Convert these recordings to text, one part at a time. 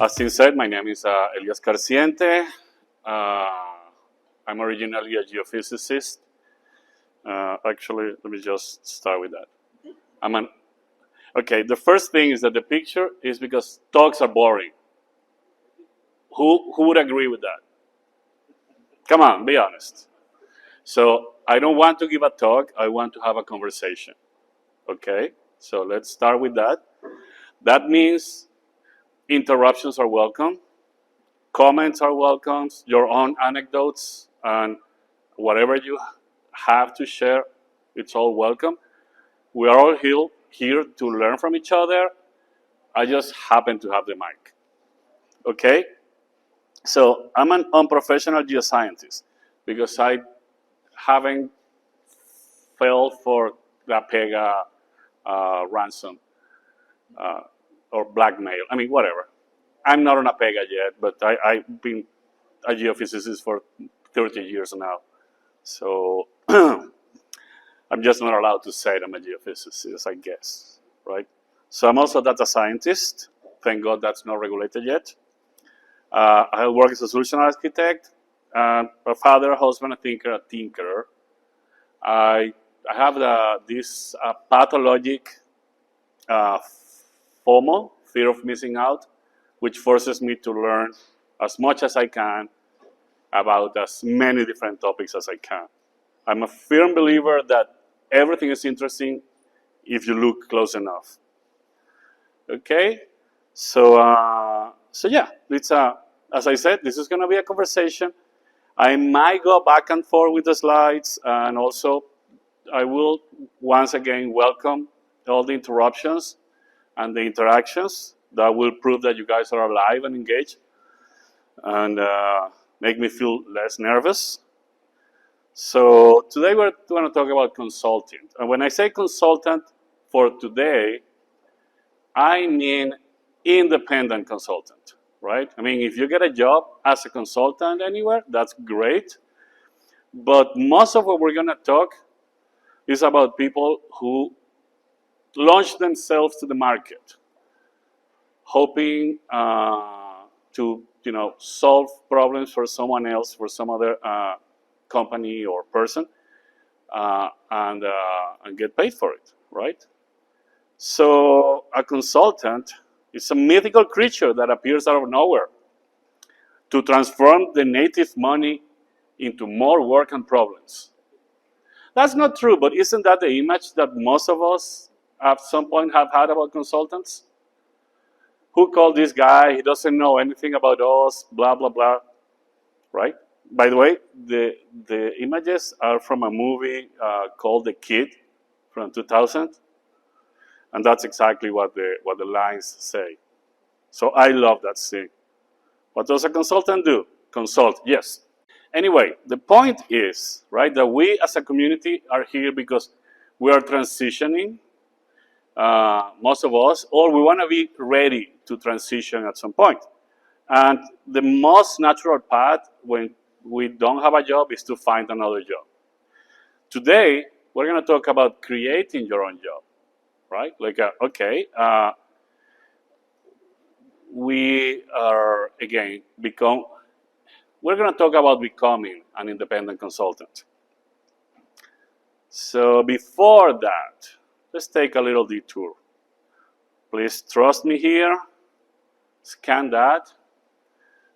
As Tim said, my name is Elías Carciente. I'm originally a geophysicist. Actually, let me just start with that. Okay, the first thing is that the picture is because talks are boring. Who would agree with that? Come on, be honest. So I don't want to give a talk, I want to have a conversation. Okay, so let's start with that. That means interruptions are welcome, comments are welcome, your own anecdotes, and whatever you have to share, it's all welcome. We are all here to learn from each other. I just happen to have the mic. Okay? So I'm an unprofessional geoscientist because I haven't fell for the Pega ransom or blackmail. I mean, whatever. I'm not on a Pega yet, but I've been a geophysicist for 30 years now. So I'm just not allowed to say I'm a geophysicist, I guess, right? So I'm also a data scientist. Thank God that's not regulated yet. I work as a solution architect, a father, a husband, a thinker, a tinkerer. I have this pathologic FOMO, fear of missing out, which forces me to learn as much as I can about as many different topics as I can. I'm a firm believer that everything is interesting if you look close enough. Okay, so yeah, it's as I said, this is going to be a conversation. I might go back and forth with the slides, and also I will once again welcome all the interruptions and the interactions that will prove that you guys are alive and engaged, and make me feel less nervous. So today we're going to talk about consulting. And when I say consultant for today, I mean independent consultant, right? I mean, if you get a job as a consultant anywhere, that's great. But most of what we're going to talk is about people who launch themselves to the market, hoping to solve problems for someone else, for some other company or person, and get paid for it, right? So a consultant is a mythical creature that appears out of nowhere to transform the native money into more work and problems. That's not true, but isn't that the image that most of us at some point have had about consultants? Who called this guy? He doesn't know anything about us, blah, blah, blah, right? By the way, the images are from a movie called The Kid from 2000. And that's exactly what the lines say. So I love that scene. What does a consultant do? Consult, yes. Anyway, the point is, right, that we as a community are here because we are transitioning, most of us, or we want to be ready to transition at some point. And the most natural path when we don't have a job is to find another job. Today, we're going to talk about creating your own job. Right? Like, we are, again, we're going to talk about becoming an independent consultant. So before that, let's take a little detour. Please trust me here, scan that,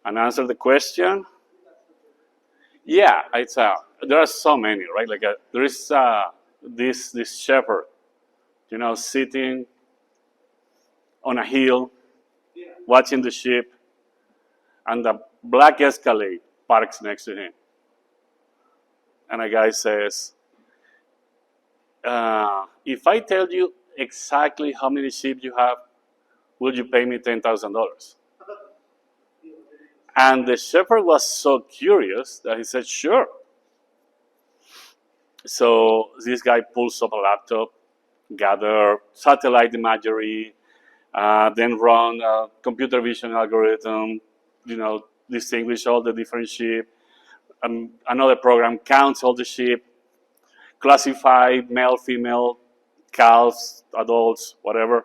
and answer the question. Yeah, there are so many, right? Like, there is this shepherd, sitting on a hill, watching the sheep, and the black Escalade parks next to him. And a guy says, if I tell you exactly how many sheep you have, will you pay me $10,000? And the shepherd was so curious that he said, sure. So this guy pulls up a laptop, gather satellite imagery, then run a computer vision algorithm, distinguish all the different sheep. Another program counts all the sheep, classify male, female, calves, adults, whatever,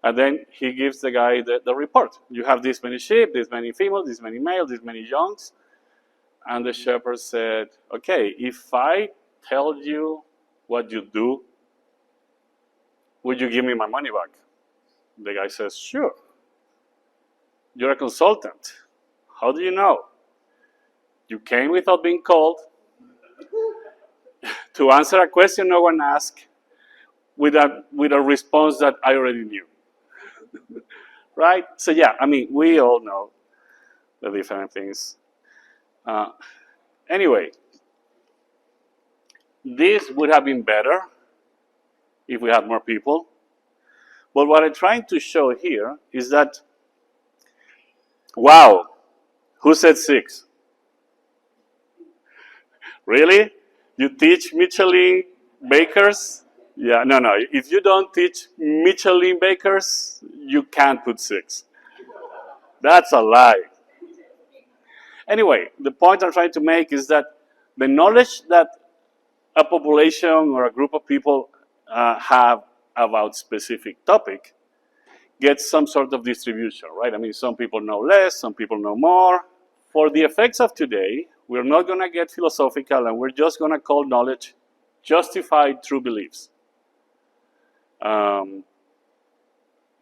And then he gives the guy the report. You have this many sheep, this many females, this many males, this many youngs. And the shepherd said, okay, if I tell you what you do, would you give me my money back? The guy says, sure. You're a consultant. How do you know? You came without being called to answer a question no one asked with a response that I already knew. Right? So yeah, I mean, we all know the different things. Anyway, this would have been better if we had more people. But what I'm trying to show here is that, wow, who said 6? Really? You teach Michelin bakers? Yeah, no. If you don't teach Michelin bakers, you can't put 6. That's a lie. Anyway, the point I'm trying to make is that the knowledge that a population or a group of people have about specific topic gets some sort of distribution, right? I mean, some people know less, some people know more. For the effects of today, we're not going to get philosophical, and we're just going to call knowledge justified true beliefs.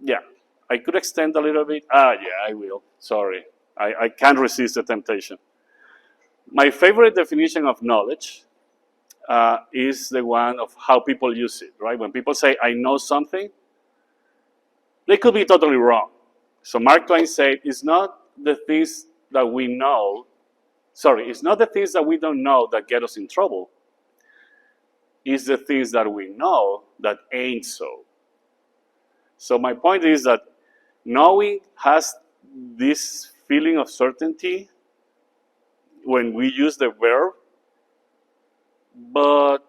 Yeah, I could extend a little bit. Yeah, I will. Sorry. I can't resist the temptation. My favorite definition of knowledge is the one of how people use it, right? When people say, I know something, they could be totally wrong. So Mark Twain said, it's not the things that we know, it's not the things that we don't know that get us in trouble. It's the things that we know that ain't so. So my point is that knowing has this feeling of certainty when we use the verb, but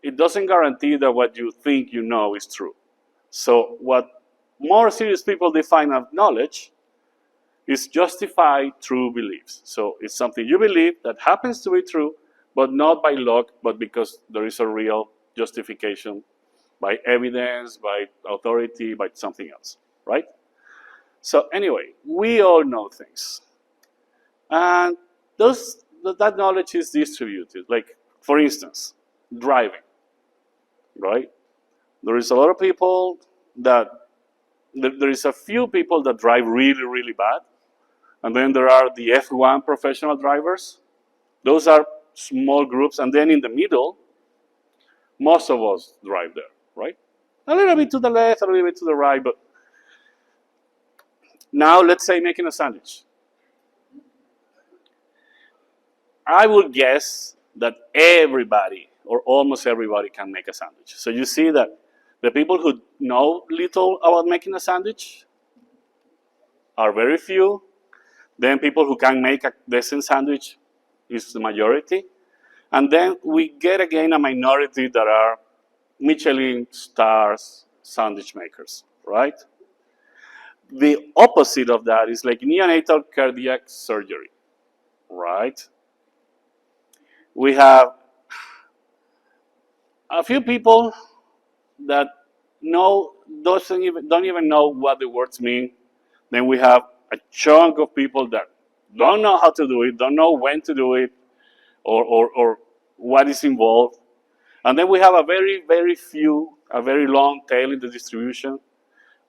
it doesn't guarantee that what you think you know is true. So what more serious people define as knowledge is justified true beliefs. So it's something you believe that happens to be true, but not by luck, but because there is a real justification by evidence, by authority, by something else, right? So anyway, we all know things. And that knowledge is distributed. Like, for instance, driving, right? There is a lot of people that, there is a few people that drive really, really bad. And then there are the F1 professional drivers. Those are small groups. And then in the middle, most of us drive there, right? A little bit to the left, a little bit to the right. But now let's say making a sandwich. I would guess that everybody, or almost everybody, can make a sandwich. So you see that the people who know little about making a sandwich are very few. Then people who can make a decent sandwich is the majority. And then we get again a minority that are Michelin stars sandwich makers, right? The opposite of that is like neonatal cardiac surgery, right? We have a few people that don't even know what the words mean. Then we have a chunk of people that don't know how to do it, don't know when to do it, or what is involved. And then we have a very, very few, a very long tail in the distribution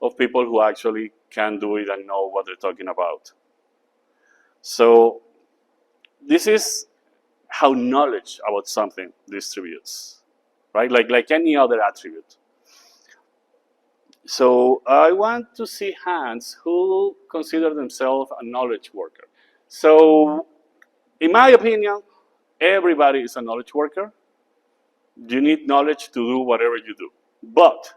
of people who actually can do it and know what they're talking about. So this is how knowledge about something distributes, right? Like any other attribute. So I want to see hands who consider themselves a knowledge worker. So in my opinion, everybody is a knowledge worker. You need knowledge to do whatever you do. But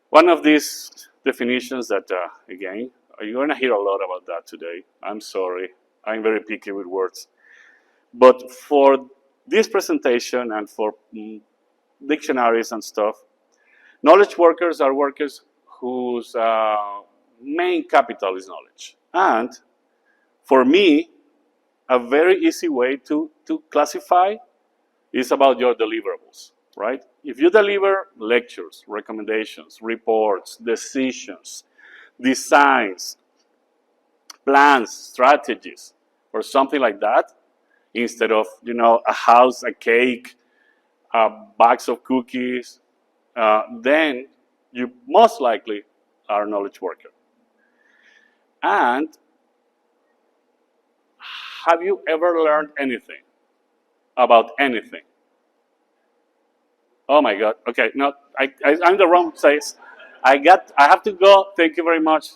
one of these definitions that, again, you're going to hear a lot about that today. I'm sorry. I'm very picky with words. But for this presentation and for dictionaries and stuff, knowledge workers are workers whose main capital is knowledge. And for me, a very easy way to classify is about your deliverables. right? If you deliver lectures, recommendations, reports, decisions, designs, plans, strategies, or something like that, instead of, a house, a cake, a box of cookies, then you most likely are a knowledge worker. And have you ever learned anything about anything? Oh my God. Okay, no, I'm the wrong place. I have to go. Thank you very much.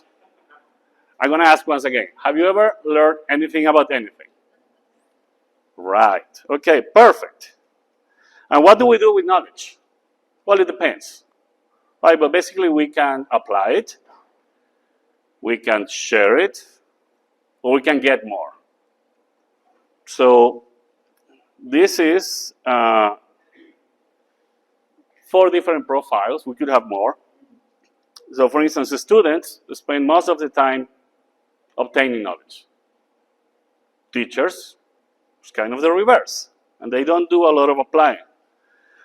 I'm going to ask once again. Have you ever learned anything about anything? Right. Okay, perfect. And what do we do with knowledge? Well, it depends. Right, but basically we can apply it, we can share it, or we can get more. So this is 4 different profiles. We could have more. So for instance, the students spend most of the time obtaining knowledge. Teachers, it's kind of the reverse, and they don't do a lot of applying.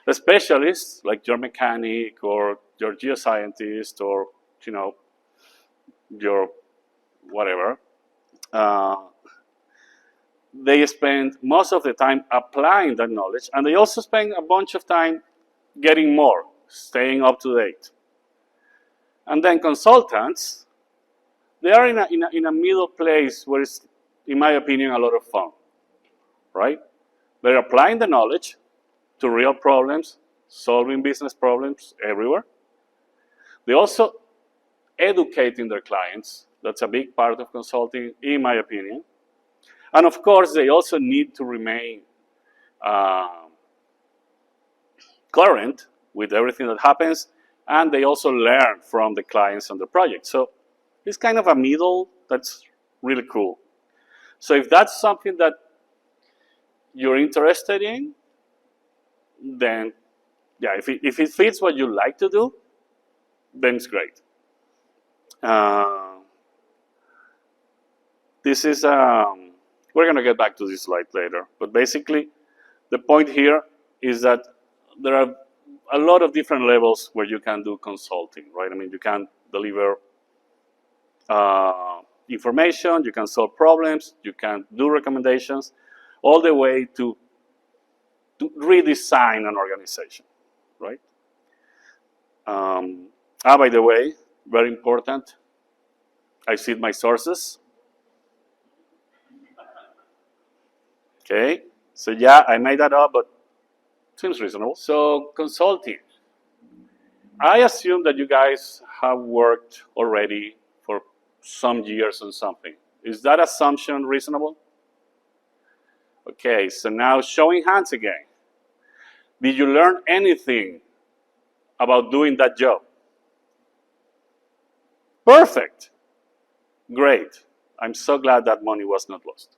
The specialists, like your mechanic or your geoscientist or, your whatever, they spend most of the time applying that knowledge, and they also spend a bunch of time getting more, staying up to date. And then consultants, they are in a middle place where it's, in my opinion, a lot of fun, right? They're applying the knowledge to real problems, solving business problems everywhere. They also educating their clients. That's a big part of consulting, in my opinion. And of course, they also need to remain current with everything that happens, and they also learn from the clients and the project. So it's kind of a middle that's really cool. So if that's something that you're interested in, then yeah, if it fits what you like to do, then it's great. This is, we're going to get back to this slide later, but basically the point here is that there are a lot of different levels where you can do consulting, right? I mean, you can deliver information, you can solve problems, you can do recommendations, all the way to redesign an organization, right? By the way, very important, I cite my sources. Okay, so yeah, I made that up, but seems reasonable. So consulting. I assume that you guys have worked already for some years on something. Is that assumption reasonable? Okay, so now showing hands again. Did you learn anything about doing that job? Perfect. Great. I'm so glad that money was not lost.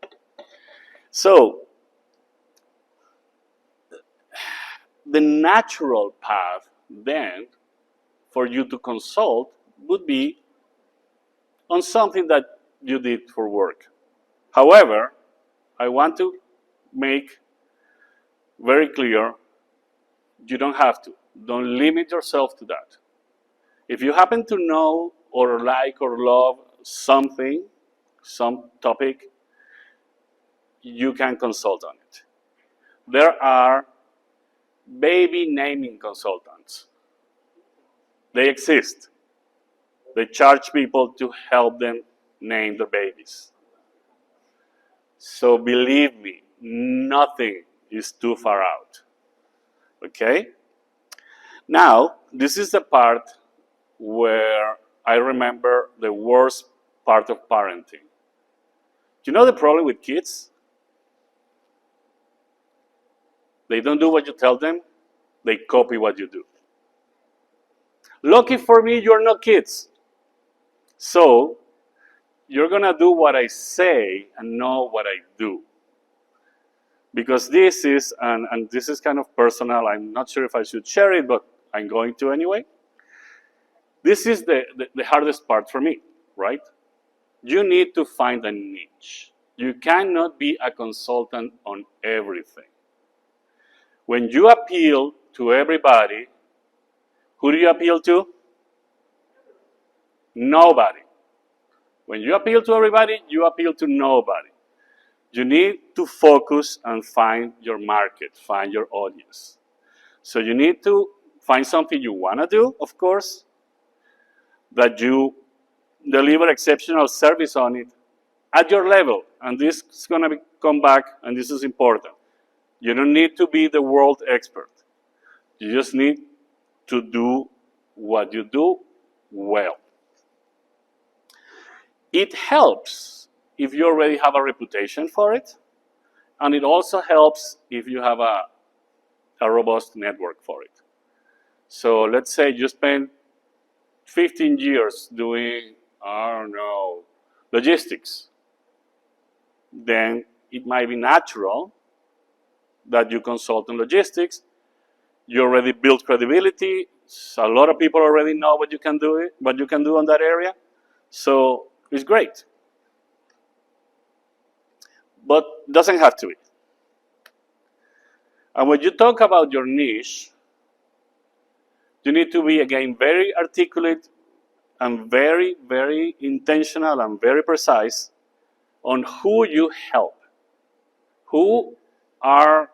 So, the natural path then for you to consult would be on something that you did for work. However, I want to make very clear, you don't have to. Don't limit yourself to that. If you happen to know or like or love something, some topic, you can consult on it. There are baby naming consultants. They exist. They charge people to help them name their babies. So believe me, nothing is too far out. Okay? Now, this is the part where I remember the worst part of parenting. You know the problem with kids? They don't do what you tell them, they copy what you do. Lucky for me, you're not kids. So, you're going to do what I say and not what I do. Because this is, and this is kind of personal, I'm not sure if I should share it, but I'm going to anyway. This is the hardest part for me, right? You need to find a niche. You cannot be a consultant on everything. When you appeal to everybody, who do you appeal to? Nobody. When you appeal to everybody, you appeal to nobody. You need to focus and find your market, find your audience. So you need to find something you want to do, of course, that you deliver exceptional service on it at your level. And this is going to come back, and this is important. You don't need to be the world expert. You just need to do what you do well. It helps if you already have a reputation for it, and it also helps if you have a robust network for it. So let's say you spend 15 years doing, I don't know, logistics. Then it might be natural that you consult in logistics. You already built credibility. So a lot of people already know what you can do on that area. So it's great. But it doesn't have to be. And when you talk about your niche, you need to be, again, very articulate and very, very intentional and very precise on who you help. Who are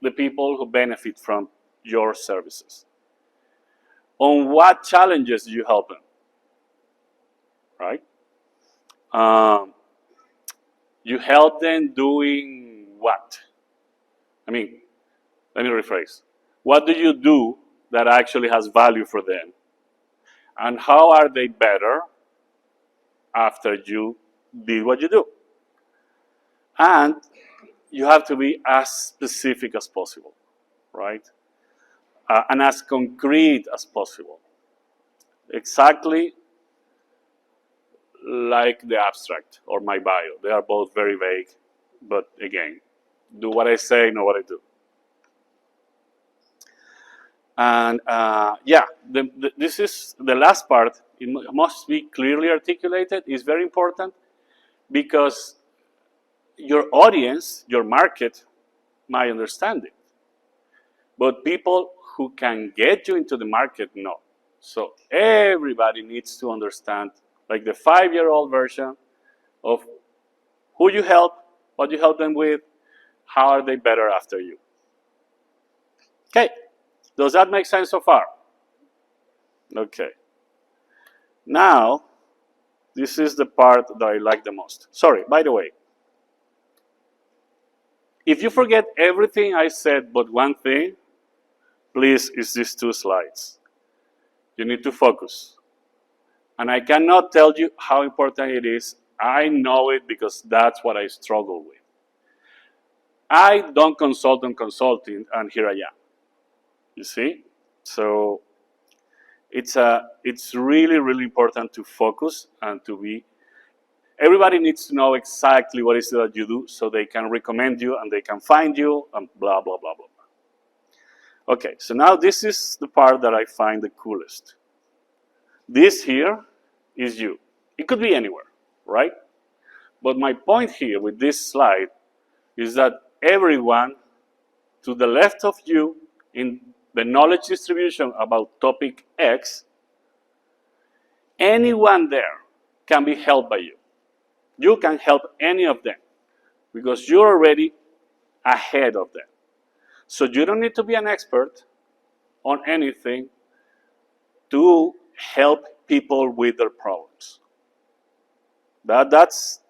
the people who benefit from your services? On what challenges you help them, right? You help them doing what? I mean, let me rephrase. What do you do that actually has value for them? And how are they better after you did what you do? And you have to be as specific as possible, right? And as concrete as possible. Exactly like the abstract or my bio. They are both very vague, but again, do what I say, know what I do. And this is the last part. It must be clearly articulated. It's very important because your audience, your market, might understand it. But people who can get you into the market, no. So everybody needs to understand, like the 5-year-old version of who you help, what you help them with, how are they better after you. Okay. Does that make sense so far? Okay. Now, this is the part that I like the most. Sorry, by the way. If you forget everything I said but one thing, please, it's these 2 slides. You need to focus. And I cannot tell you how important it is. I know it because that's what I struggle with. I don't consult on consulting, and here I am. You see? So it's really, really important to focus and to be. Everybody needs to know exactly what is it that you do so they can recommend you and they can find you and blah, blah, blah, blah. Okay, so now this is the part that I find the coolest. This here is you. It could be anywhere, right? But my point here with this slide is that everyone to the left of you in the knowledge distribution about topic X, anyone there can be helped by you. You can help any of them because you're already ahead of them. So you don't need to be an expert on anything to help people with their problems. That's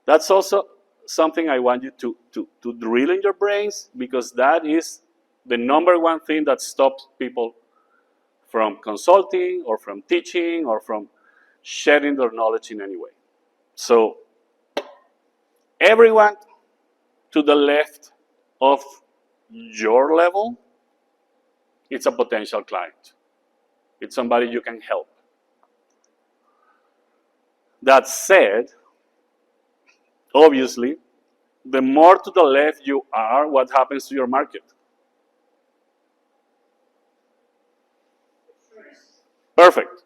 also something I want you to drill in your brains, because that is the number one thing that stops people from consulting or from teaching or from sharing their knowledge in any way. So everyone to the left of your level, it's a potential client. It's somebody you can help. That said, obviously, the more to the left you are, what happens to your market? Perfect.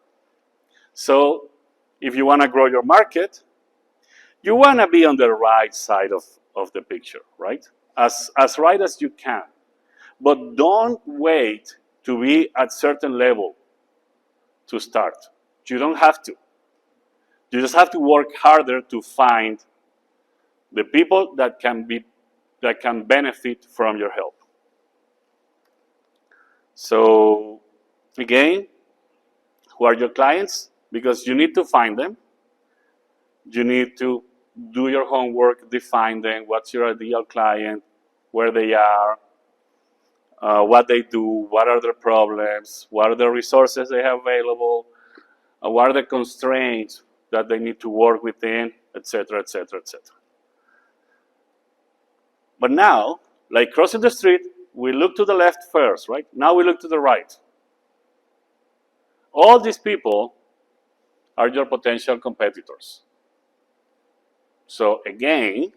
So if you want to grow your market, you want to be on the right side of the picture, right? As right as you can. But don't wait to be at certain level to start. You don't have to. You just have to work harder to find the people that can benefit from your help. So again, who are your clients? Because you need to find them. You need to do your homework, define them. What's your ideal client? Where they are? What they do? What are their problems? What are the resources they have available? What are the constraints that they need to work within, etc., etc., etc. But now, like crossing the street, we look to the left first, right? Now we look to the right. All these people are your potential competitors. So again,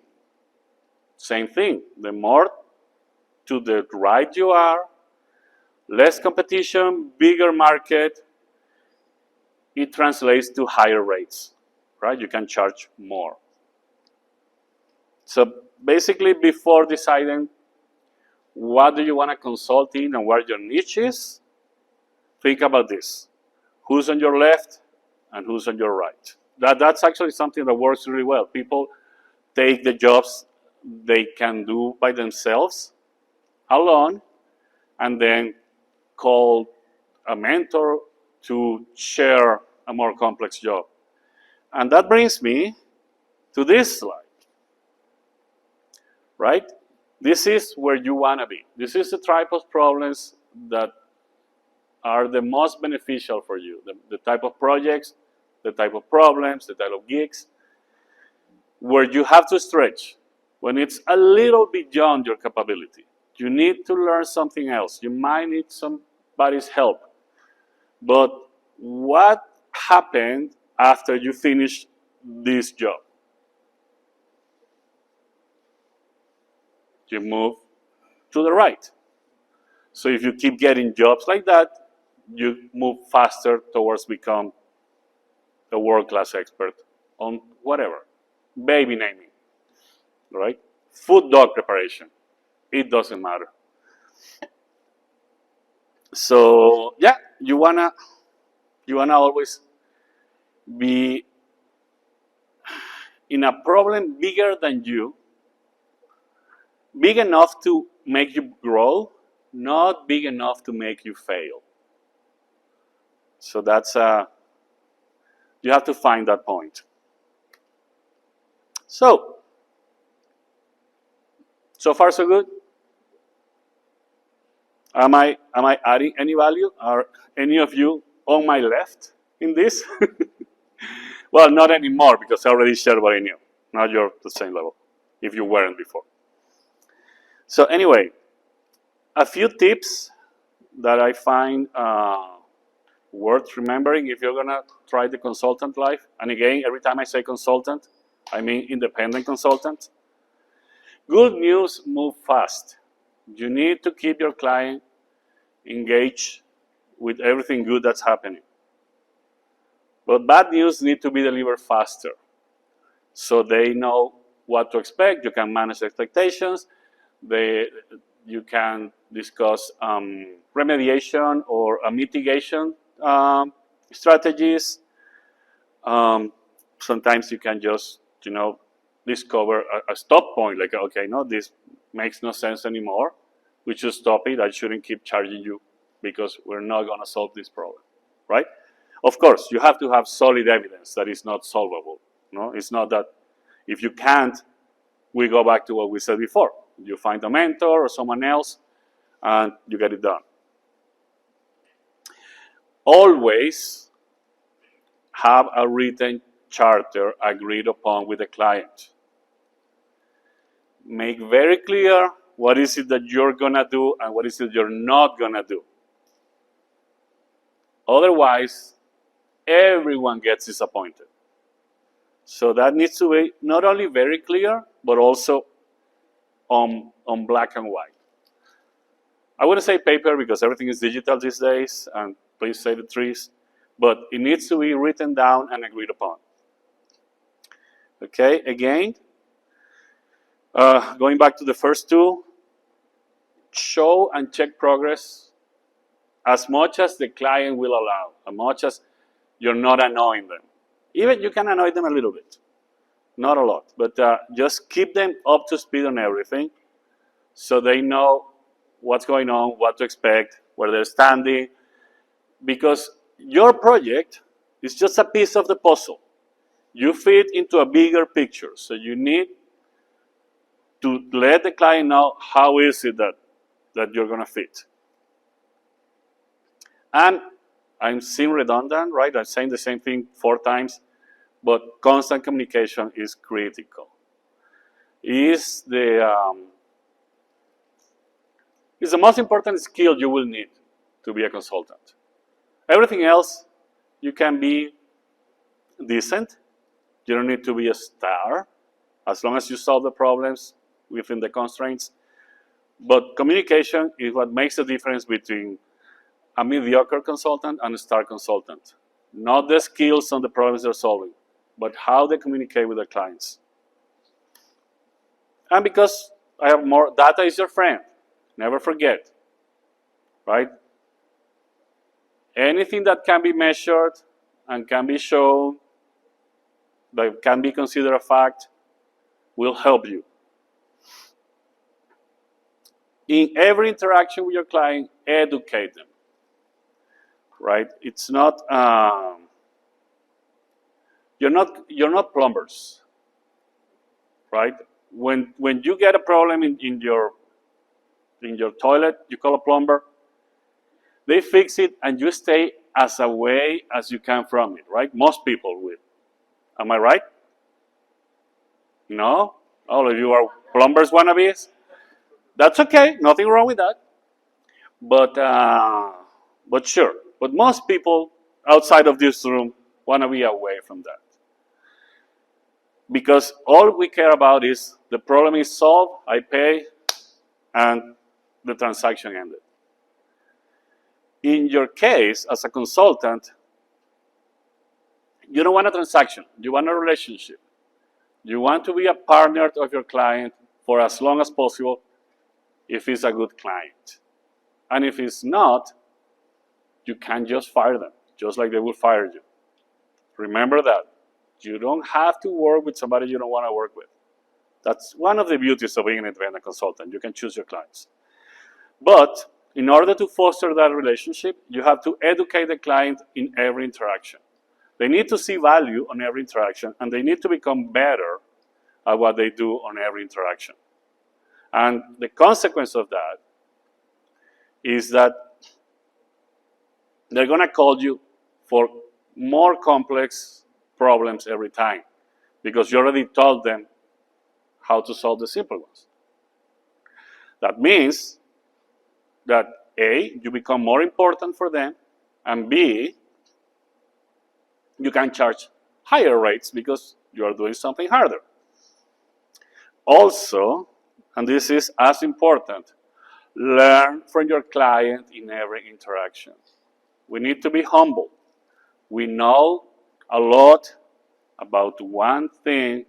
same thing. The more to the right you are, less competition, bigger market, it translates to higher rates, right? You can charge more. So basically, before deciding what do you want to consult in and where your niche is, think about this. Who's on your left and who's on your right? That's actually something that works really well. People take the jobs they can do by themselves alone and then call a mentor to share a more complex job. And that brings me to this slide, right? This is where you want to be. This is the type of problems that are the most beneficial for you, the type of projects, the type of problems, the type of gigs, where you have to stretch when it's a little beyond your capability. You need to learn something else. You might need somebody's help. But what happened after you finish this job? You move to the right. So if you keep getting jobs like that, you move faster towards become a world-class expert on whatever. Baby naming, right? Food dog preparation. It doesn't matter. So yeah, you wanna always be in a problem bigger than you, big enough to make you grow, not big enough to make you fail. So that's you have to find that point. So far so good. Am I adding any value? Are any of you on my left in this? Well, not anymore because I already shared what I knew. Now you're the same level if you weren't before. So anyway, a few tips that I find worth remembering if you're gonna try the consultant life. And again, every time I say consultant, I mean independent consultant. Good news, move fast. You need to keep your client engaged with everything good that's happening. But bad news need to be delivered faster, so they know what to expect. You can manage expectations. You can discuss remediation or mitigation strategies. Sometimes you can just, discover a stop point, like, okay, no, this makes no sense anymore. We should stop it. I shouldn't keep charging you because we're not going to solve this problem, right? Of course, you have to have solid evidence that it's not solvable. No, it's not that if you can't, we go back to what we said before. You find a mentor or someone else, and you get it done. Always have a written charter agreed upon with the client. Make very clear what is it that you're going to do and what is it you're not going to do. Otherwise, everyone gets disappointed. So that needs to be not only very clear, but also on black and white. I wouldn't say paper because everything is digital these days, and please say the trees, but it needs to be written down and agreed upon. Okay, again, going back to the first two, show and check progress as much as the client will allow, as much as you're not annoying them. Even you can annoy them a little bit, not a lot, but just keep them up to speed on everything so they know what's going on, what to expect, where they're standing, because your project is just a piece of the puzzle. You fit into a bigger picture, so you need to let the client know how is it that you're going to fit. And I'm seeming redundant, right? I'm saying the same thing 4 times, but constant communication is critical. It's the most important skill you will need to be a consultant. Everything else, you can be decent. You don't need to be a star, as long as you solve the problems within the constraints. But communication is what makes the difference between a mediocre consultant and a star consultant. Not the skills on the problems they're solving, but how they communicate with their clients. And because I have more, data is your friend. Never forget, right? Anything that can be measured and can be shown, that can be considered a fact, will help you. In every interaction with your client, educate them, right? It's not, you're not plumbers, right? When you get a problem in your toilet, you call a plumber, they fix it and you stay as away as you can from it, right? Most people will. Am I right? No? All of you are plumbers wannabes? That's okay, nothing wrong with that. But sure, but most people outside of this room want to be away from that. Because all we care about is the problem is solved, I pay, and the transaction ended. In your case, as a consultant, you don't want a transaction, you want a relationship. You want to be a partner of your client for as long as possible if it's a good client. And if it's not, you can't just fire them, just like they will fire you. Remember that. You don't have to work with somebody you don't want to work with. That's one of the beauties of being an independent consultant. You can choose your clients. But in order to foster that relationship, you have to educate the client in every interaction. They need to see value on every interaction, and they need to become better at what they do on every interaction. And the consequence of that is that they're going to call you for more complex problems every time, because you already told them how to solve the simple ones. That means that A, you become more important for them, and B, you can charge higher rates because you are doing something harder. Also, and this is as important, learn from your client in every interaction. We need to be humble. We know a lot about one thing,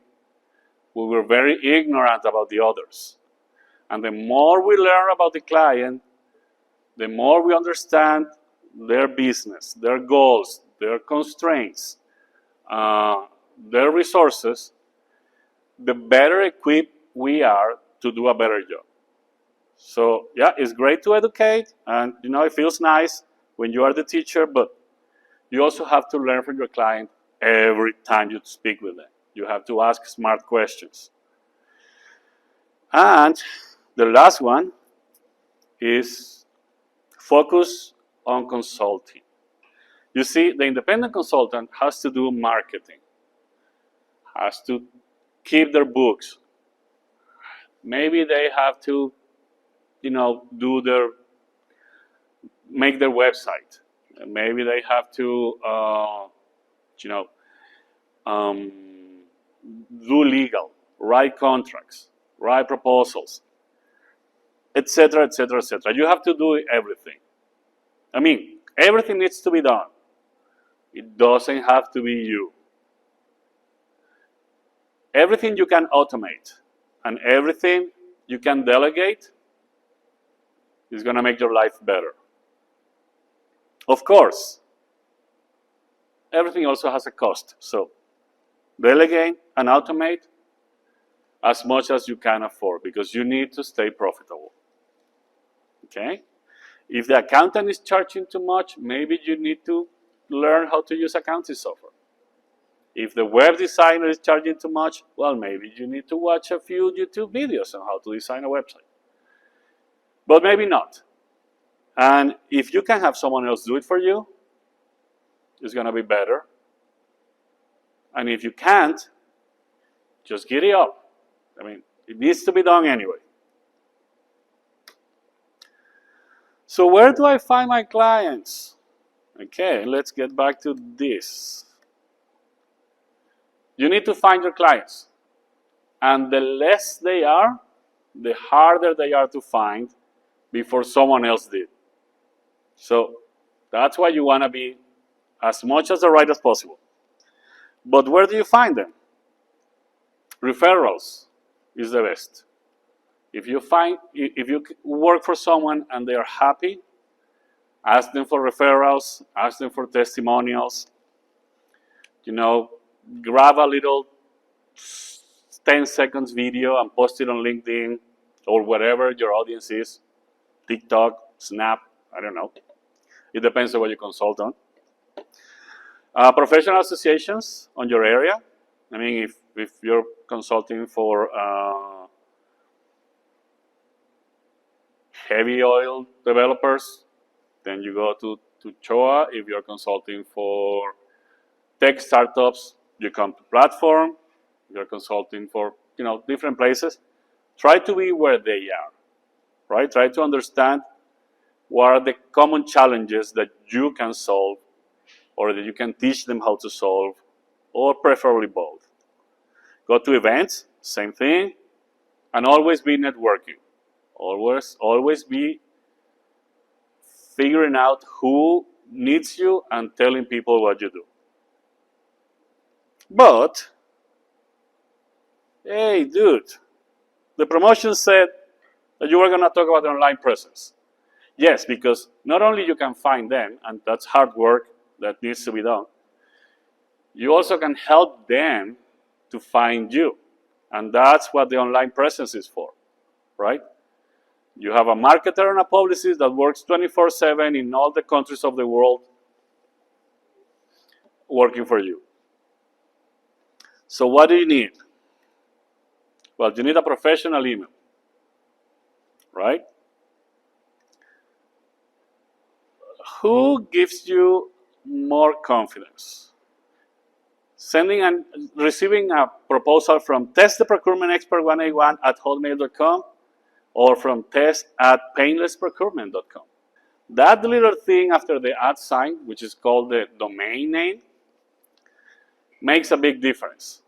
we were very ignorant about the others. And the more we learn about the client, the more we understand their business, their goals, their constraints, their resources, the better equipped we are to do a better job. So yeah, it's great to educate, and it feels nice when you are the teacher, but you also have to learn from your client every time you speak with them. You have to ask smart questions. And the last one is focus on consulting. You see, the independent consultant has to do marketing, has to keep their books. Maybe they have to, make their website. Maybe they have to, do legal, write contracts, write proposals, etc., etc., etc. You have to do everything. I mean, everything needs to be done. It doesn't have to be you. Everything you can automate and everything you can delegate, is going to make your life better. Of course, everything also has a cost. So delegate and automate as much as you can afford because you need to stay profitable. Okay? If the accountant is charging too much, maybe you need to learn how to use accounting software. If the web designer is charging too much, well, maybe you need to watch a few YouTube videos on how to design a website. But maybe not. And if you can have someone else do it for you, it's going to be better. And if you can't, just giddy up. I mean, it needs to be done anyway. So where do I find my clients? Okay, let's get back to this. You need to find your clients. And the less they are, the harder they are to find before someone else did. So that's why you want to be as much as right as possible. But where do you find them? Referrals is the best. If you work for someone and they are happy, ask them for referrals, ask them for testimonials. You know, grab a little 10 seconds video and post it on LinkedIn or wherever your audience is. TikTok, Snap, I don't know. It depends on what you consult on. Professional associations on your area. I mean, if you're consulting for heavy oil developers, then you go to CHOA. If you're consulting for tech startups, you come to Platform. If you're consulting for different places, try to be where they are, right? Try to understand what are the common challenges that you can solve or that you can teach them how to solve, or preferably both. Go to events, same thing, and always be networking. Always be figuring out who needs you and telling people what you do. But, hey, dude, the promotion said that you were going to talk about the online presence. Yes, because not only you can find them, and that's hard work that needs to be done, you also can help them to find you. And that's what the online presence is for, right? You have a marketer and a publicist that works 24/7 in all the countries of the world working for you. So what do you need? Well, you need a professional email, right? Who gives you more confidence? Sending and receiving a proposal from testtheprocurementexpert181@hotmail.com or from test@painlessprocurement.com. That little thing after the @ which is called the domain name, makes a big difference.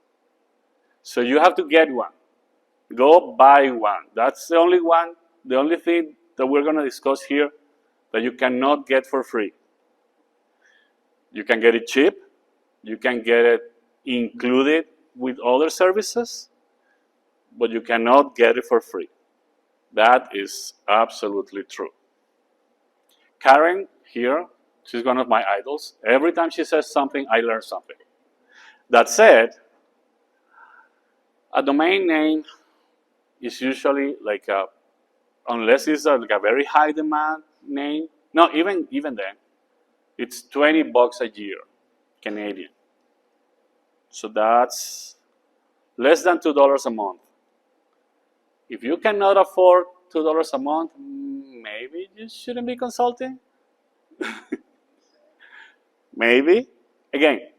So you have to get one. Go buy one. That's the only thing that we're going to discuss here that you cannot get for free. You can get it cheap. You can get it included with other services, but you cannot get it for free. That is absolutely true. Karen here, she's one of my idols. Every time she says something, I learn something. That said, a domain name is usually like unless it's like a very high demand name. No, even then, it's $20 a year, Canadian. So that's less than $2 a month. If you cannot afford $2 a month, maybe you shouldn't be consulting. Maybe. Again,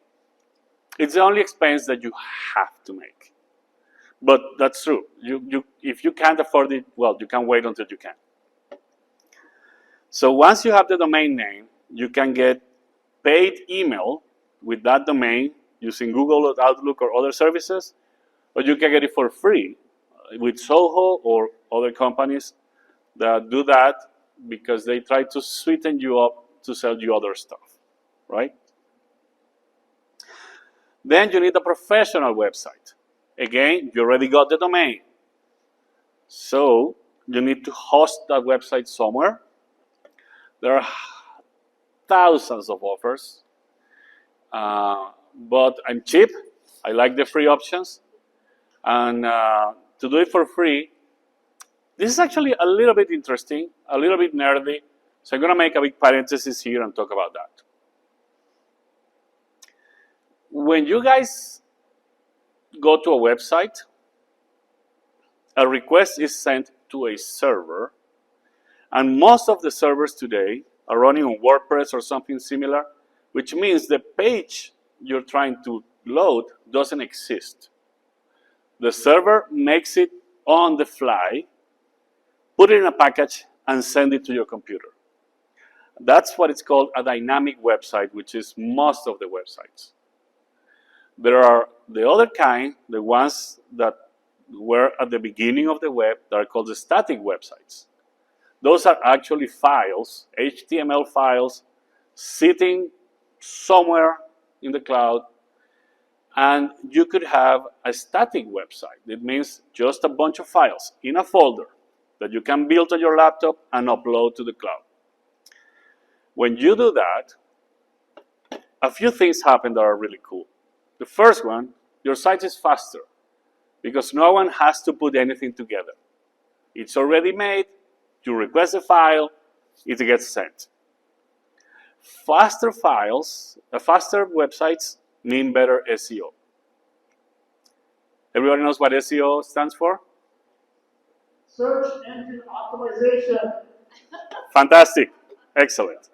it's the only expense that you have to make. But that's true. If you can't afford it, well, you can wait until you can. So once you have the domain name, you can get paid email with that domain using Google or Outlook or other services, or you can get it for free with Soho or other companies that do that because they try to sweeten you up to sell you other stuff, right? Then you need a professional website. Again, you already got the domain. So You need to host that website somewhere. There are thousands of offers, but I'm cheap. I like the free options. And to do it for free, this is actually a little bit interesting, a little bit nerdy. So I'm going to make a big parenthesis here and talk about that. When you guys go to a website, a request is sent to a server, and most of the servers today are running on WordPress or something similar, which means the page you're trying to load doesn't exist. The server makes it on the fly, put it in a package, and send it to your computer. That's what it's called a dynamic website, which is most of the websites. There are the other kind, the ones that were at the beginning of the web, that are called the static websites. Those are actually files, HTML files, sitting somewhere in the cloud, and you could have a static website. It means just a bunch of files in a folder that you can build on your laptop and upload to the cloud. When you do that, a few things happen that are really cool. The first one, your site is faster because no one has to put anything together. It's already made, you request a file, it gets sent. Faster files, faster websites mean better SEO. Everybody knows what SEO stands for? Search engine optimization. Fantastic, excellent.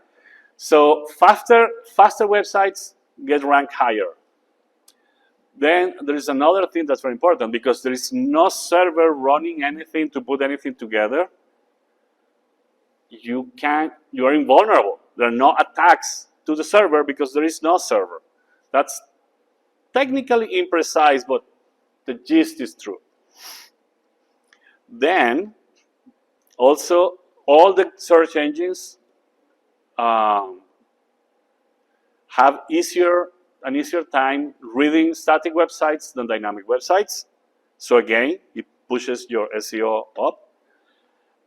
So faster websites get ranked higher. Then there is another thing that's very important, because there is no server running anything to put anything together. You are invulnerable. There are no attacks to the server because there is no server. That's technically imprecise, but the gist is true. Then also all the search engines have an easier time reading static websites than dynamic websites. So again, it pushes your SEO up.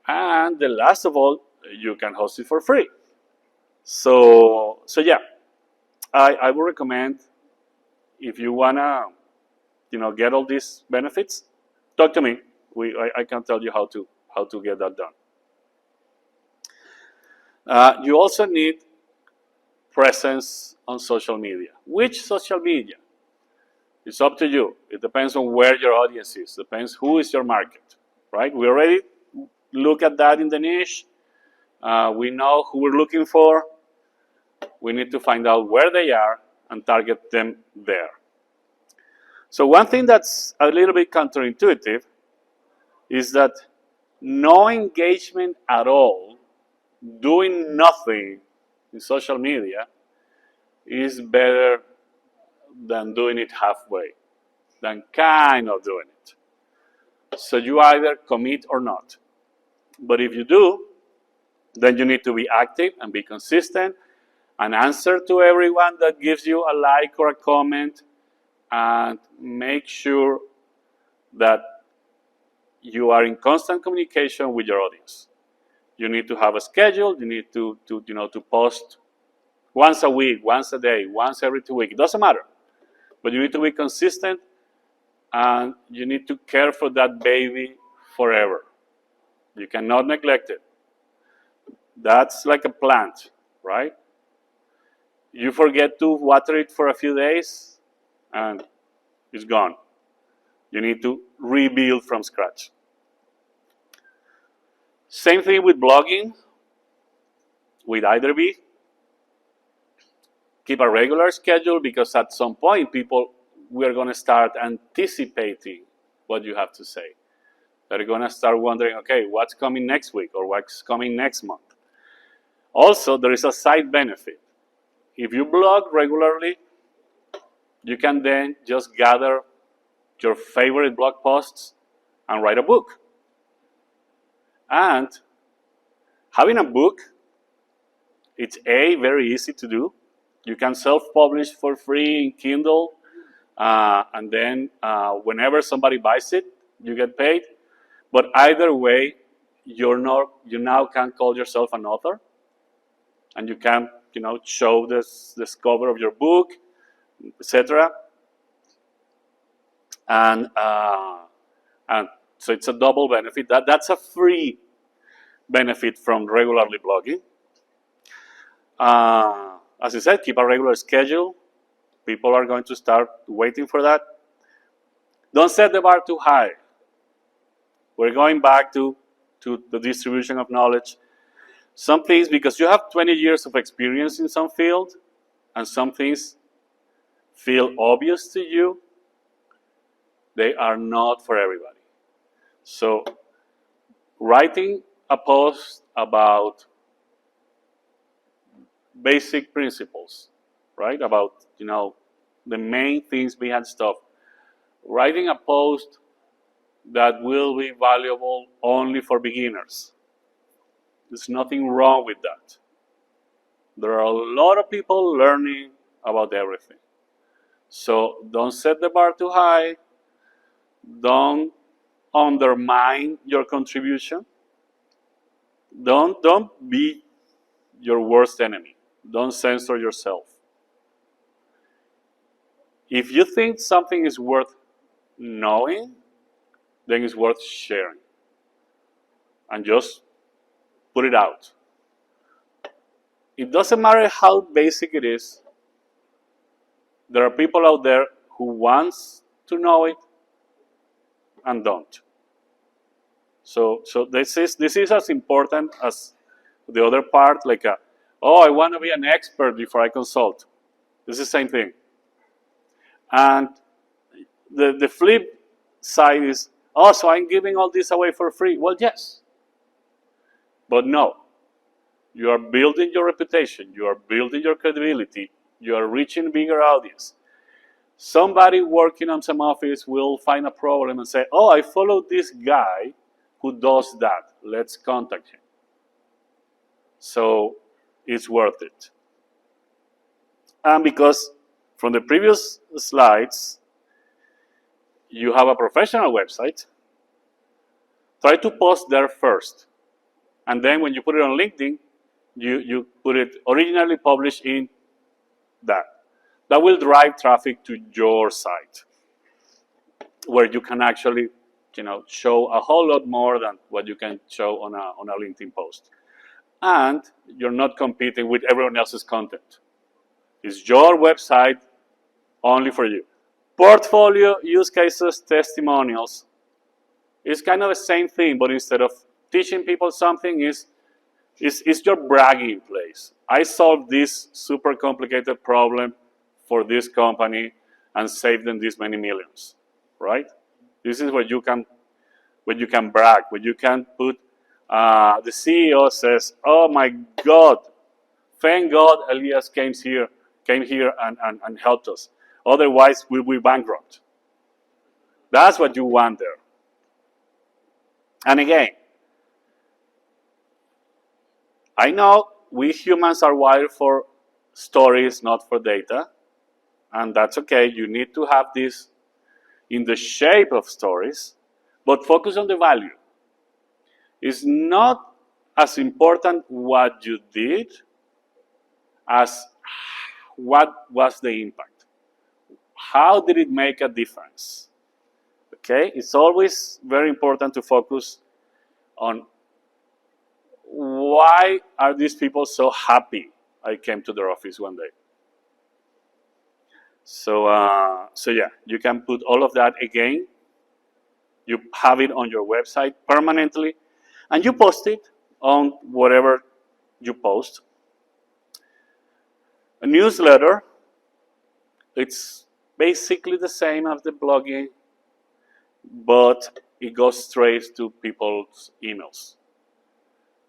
And the last of all, you can host it for free. So yeah, I would recommend, if you wanna, get all these benefits, talk to me. I can tell you how to get that done. You also need presence on social media. Which social media? It's up to you. It depends on where your audience is. Depends who is your market, right? We already look at that in the niche. We know who we're looking for. We need to find out where they are and target them there. So one thing that's a little bit counterintuitive is that no engagement at all, doing nothing in social media, is better than doing it halfway, than kind of doing it. So you either commit or not. But if you do, then you need to be active and be consistent and answer to everyone that gives you a like or a comment, and make sure that you are in constant communication with your audience. You need to have a schedule. You need to post once a week, once a day, once every 2 weeks. It doesn't matter. But you need to be consistent, and you need to care for that baby forever. You cannot neglect it. That's like a plant, right? You forget to water it for a few days, and it's gone. You need to rebuild from scratch. Same thing with blogging, with IDB. Keep a regular schedule, because at some point we're going to start anticipating what you have to say. They're going to start wondering, okay, what's coming next week or what's coming next month? Also, there is a side benefit. If you blog regularly, you can then just gather your favorite blog posts and write a book. And having a book, it's very easy to do. You can self-publish for free in Kindle, and then whenever somebody buys it, you get paid. But either way, you now can call yourself an author, and you can show this cover of your book, etc. And so it's a double benefit. That's a free benefit from regularly blogging. As I said, keep a regular schedule. People are going to start waiting for that. Don't set the bar too high. We're going back to the distribution of knowledge. Some things, because you have 20 years of experience in some field, and some things feel obvious to you, they are not for everybody. So writing a post about basic principles, right? About the main things behind stuff. Writing a post that will be valuable only for beginners. There's nothing wrong with that. There are a lot of people learning about everything. So don't set the bar too high. Don't undermine your contribution. Don't be your worst enemy. Don't censor yourself. If you think something is worth knowing, then it's worth sharing. And just put it out. It doesn't matter how basic it is. There are people out there who wants to know it and don't. So this is as important as the other part, like I want to be an expert before I consult. This is the same thing. And the flip side is, so I'm giving all this away for free. Well, yes. But no. You are building your reputation. You are building your credibility. You are reaching a bigger audience. Somebody working on some office will find a problem and say, I follow this guy who does that. Let's contact him. So it's worth it. And because from the previous slides, you have a professional website, try to post there first. And then when you put it on LinkedIn, you put it originally published in that. That will drive traffic to your site, where you can actually show a whole lot more than what you can show on a LinkedIn post. And you're not competing with everyone else's content. It's your website only for you. Portfolio, use cases, testimonials. It's kind of the same thing, but instead of teaching people something, is your bragging place. I solved this super complicated problem for this company and saved them this many millions, right? This is where you can brag, where you can put, the CEO says, oh my God, thank God Elias came here and helped us. Otherwise, we'll be bankrupt. That's what you want there. And again, I know we humans are wired for stories, not for data. And that's okay. You need to have this in the shape of stories, but focus on the value. It's not as important what you did as what was the impact. How did it make a difference? Okay? It's always very important to focus on why are these people so happy I came to their office one day. So yeah, you can put all of that again. You have it on your website permanently, and you post it on whatever you post. A newsletter, it's basically the same as the blogging, but it goes straight to people's emails.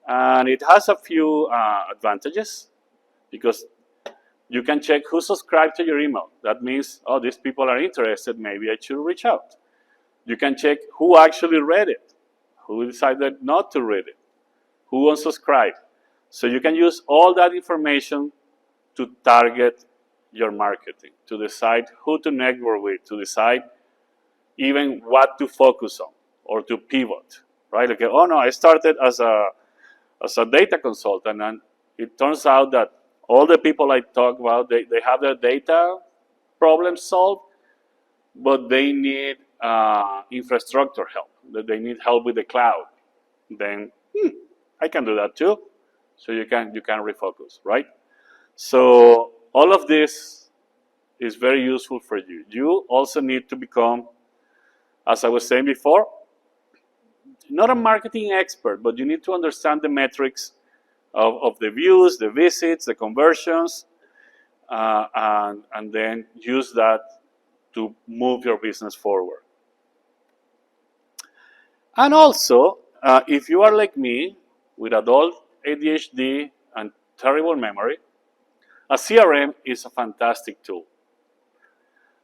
And it has a few advantages, because you can check who subscribed to your email. That means, these people are interested, maybe I should reach out. You can check who actually read it, who decided not to read it, who unsubscribed. So you can use all that information to target your marketing, to decide who to network with, to decide even what to focus on or to pivot. right? Okay, oh no, I started as a data consultant, and it turns out that all the people I talk about, they have their data problems solved, but they need infrastructure help. They need help with the cloud. Then I can do that too. So you can refocus, right? So all of this is very useful for you. You also need to become, as I was saying before, not a marketing expert, but you need to understand the metrics of the views, the visits, the conversions, and then use that to move your business forward. And also, if you are like me, with adult ADHD and terrible memory, a CRM is a fantastic tool.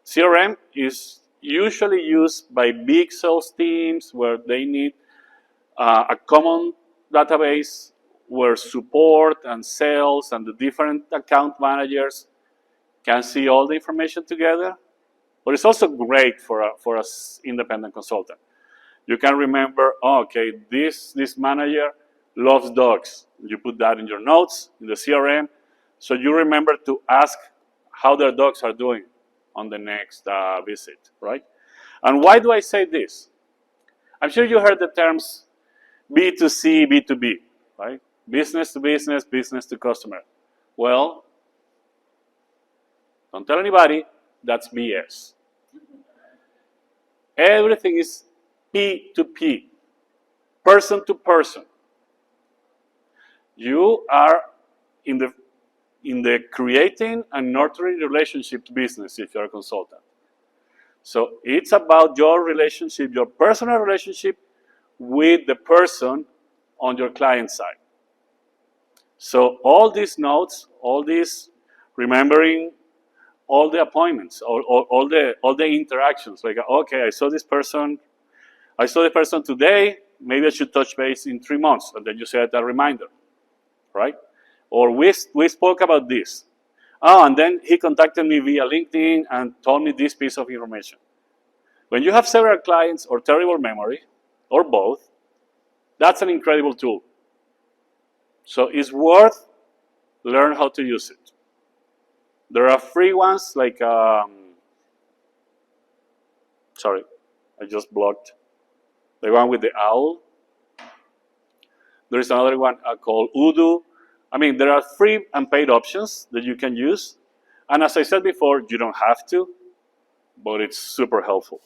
CRM is usually used by big sales teams where they need a common database where support and sales and the different account managers can see all the information together. But it's also great for an independent consultant. You can remember, oh, okay, this manager loves dogs. You put that in your notes in the CRM, so you remember to ask how their dogs are doing on the next visit, right? And why do I say this? I'm sure you heard the terms B2C, B2B, right? Business to business, business to customer. Well, don't tell anybody, that's BS. Everything is P2P, person to person. You are in the creating and nurturing relationship business if you're a consultant. So it's about your relationship, your personal relationship with the person on your client side. So all these notes, all these remembering all the appointments, all the interactions. Like, okay, I saw the person today. Maybe I should touch base in 3 months, and then you set a reminder, right? Or we spoke about this. Oh, and then he contacted me via LinkedIn and told me this piece of information. When you have several clients or terrible memory, or both, that's an incredible tool. So it's worth learn how to use it. There are free ones like, sorry, I just blocked the one with the owl. There is another one called Udo. I mean, there are free and paid options that you can use. And as I said before, you don't have to, but it's super helpful.